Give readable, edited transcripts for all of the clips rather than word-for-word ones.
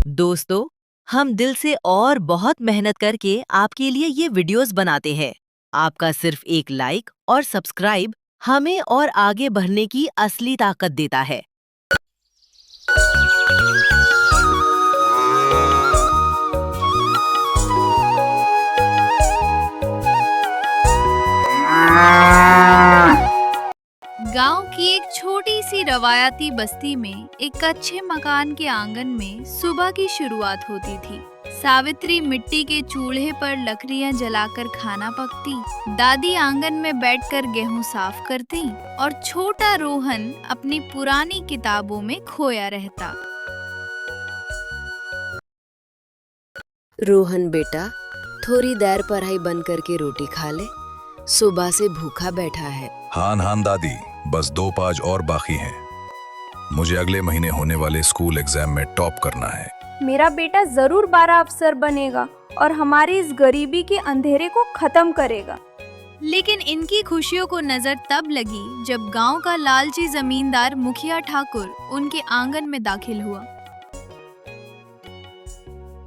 दोस्तों, हम दिल से और बहुत मेहनत करके आपके लिए ये वीडियोस बनाते हैं। आपका सिर्फ एक लाइक और सब्सक्राइब हमें और आगे बढ़ने की असली ताकत देता है। गांव की एक छोटी सी रवायती बस्ती में एक कच्चे मकान के आंगन में सुबह की शुरुआत होती थी। सावित्री मिट्टी के चूल्हे पर लकड़ियां जलाकर खाना पकती, दादी आंगन में बैठकर गेहूं साफ करती और छोटा रोहन अपनी पुरानी किताबों में खोया रहता। रोहन बेटा, थोड़ी देर पढ़ाई बंद करके रोटी खा ले। सुबह से भूखा बैठा है। हाँ दादी, बस 2 पाज और बाकी हैं। मुझे अगले महीने होने वाले स्कूल एग्जाम में टॉप करना है। मेरा बेटा जरूर बड़ा अफसर बनेगा और हमारी इस गरीबी के अंधेरे को खत्म करेगा। लेकिन इनकी खुशियों को नजर तब लगी जब गांव का लालची जमींदार मुखिया ठाकुर उनके आंगन में दाखिल हुआ।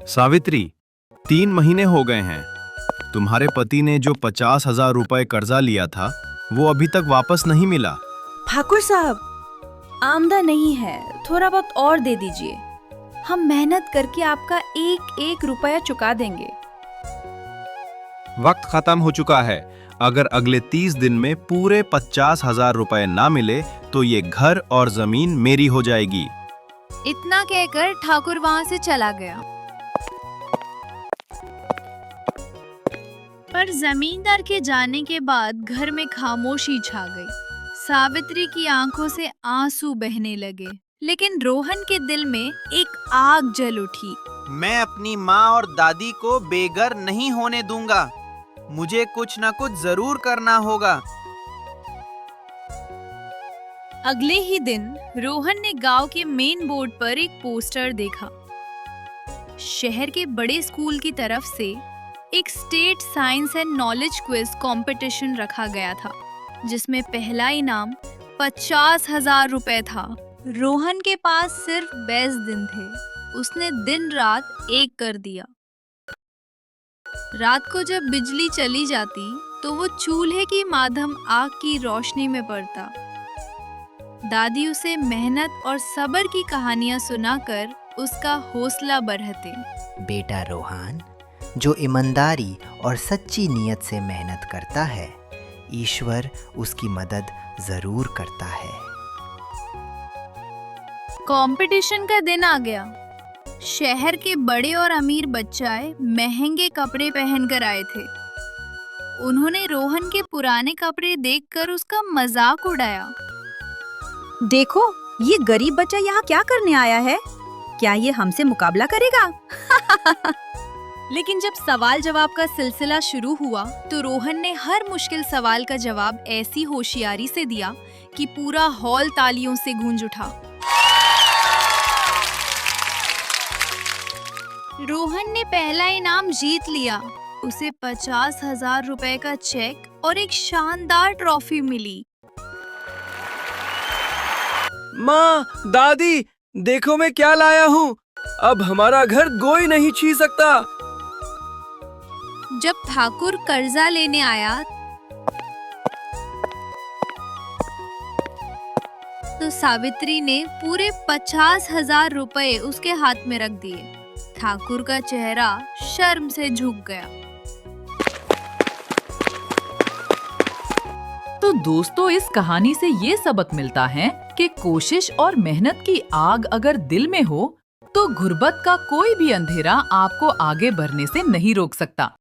सावित्री, 3 महीने हो गए हैं। तुम्हारे पति ने जो 50,000 रुपए कर्जा लिया था वो अभी तक वापस नहीं मिला। ठाकुर साहब, आमदन नहीं है, थोड़ा बहुत और दे दीजिए। हम मेहनत करके आपका एक एक रुपया चुका देंगे। वक्त खत्म हो चुका है। अगर अगले 30 दिन में पूरे 50,000 रुपए ना मिले तो ये घर और जमीन मेरी हो जाएगी। इतना कहकर ठाकुर वहां से चला गया। पर जमींदार के जाने के बाद घर में खामोशी छा गई। सावित्री की आंखों से आंसू बहने लगे, लेकिन रोहन के दिल में एक आग जल उठी। मैं अपनी माँ और दादी को बेघर नहीं होने दूंगा। मुझे कुछ न कुछ जरूर करना होगा। अगले ही दिन रोहन ने गांव के मेन बोर्ड पर एक पोस्टर देखा। शहर के बड़े स्कूल की तरफ से एक state science and knowledge quiz competition रखा गया था, जिसमें पहला इनाम 50,000 रुपए था। रोहन के पास सिर्फ 20 दिन थे। उसने दिन रात एक कर दिया। रात को जब बिजली चली जाती तो वो चूल्हे की माध्यम आग की रोशनी में पड़ता। दादी उसे मेहनत और सब्र की कहानियां सुनाकर उसका हौसला बढ़ाते। बेटा रोहन, जो ईमानदारी और सच्ची नीयत से मेहनत करता है, ईश्वर उसकी मदद जरूर करता है। कंपटीशन का दिन आ गया। शहर के बड़े और अमीर बच्चे महंगे कपड़े पहनकर आए थे। उन्होंने रोहन के पुराने कपड़े देखकर उसका मजाक उड़ाया। देखो, ये गरीब बच्चा यहाँ क्या करने आया है? क्या ये हमसे मुकाबला करेगा? लेकिन जब सवाल जवाब का सिलसिला शुरू हुआ तो रोहन ने हर मुश्किल सवाल का जवाब ऐसी होशियारी से दिया कि पूरा हॉल तालियों से गूंज उठा। रोहन ने पहला इनाम जीत लिया। उसे 50,000 रुपए का चेक और एक शानदार ट्रॉफी मिली। माँ, दादी, देखो मैं क्या लाया हूँ। अब हमारा घर कोई नहीं छीन सकता। जब ठाकुर कर्जा लेने आया तो सावित्री ने पूरे 50,000 रुपए उसके हाथ में रख दिए। ठाकुर का चेहरा शर्म से झुक गया। तो दोस्तों, इस कहानी से ये सबक मिलता है कि कोशिश और मेहनत की आग अगर दिल में हो तो गुर्बत का कोई भी अंधेरा आपको आगे बढ़ने से नहीं रोक सकता।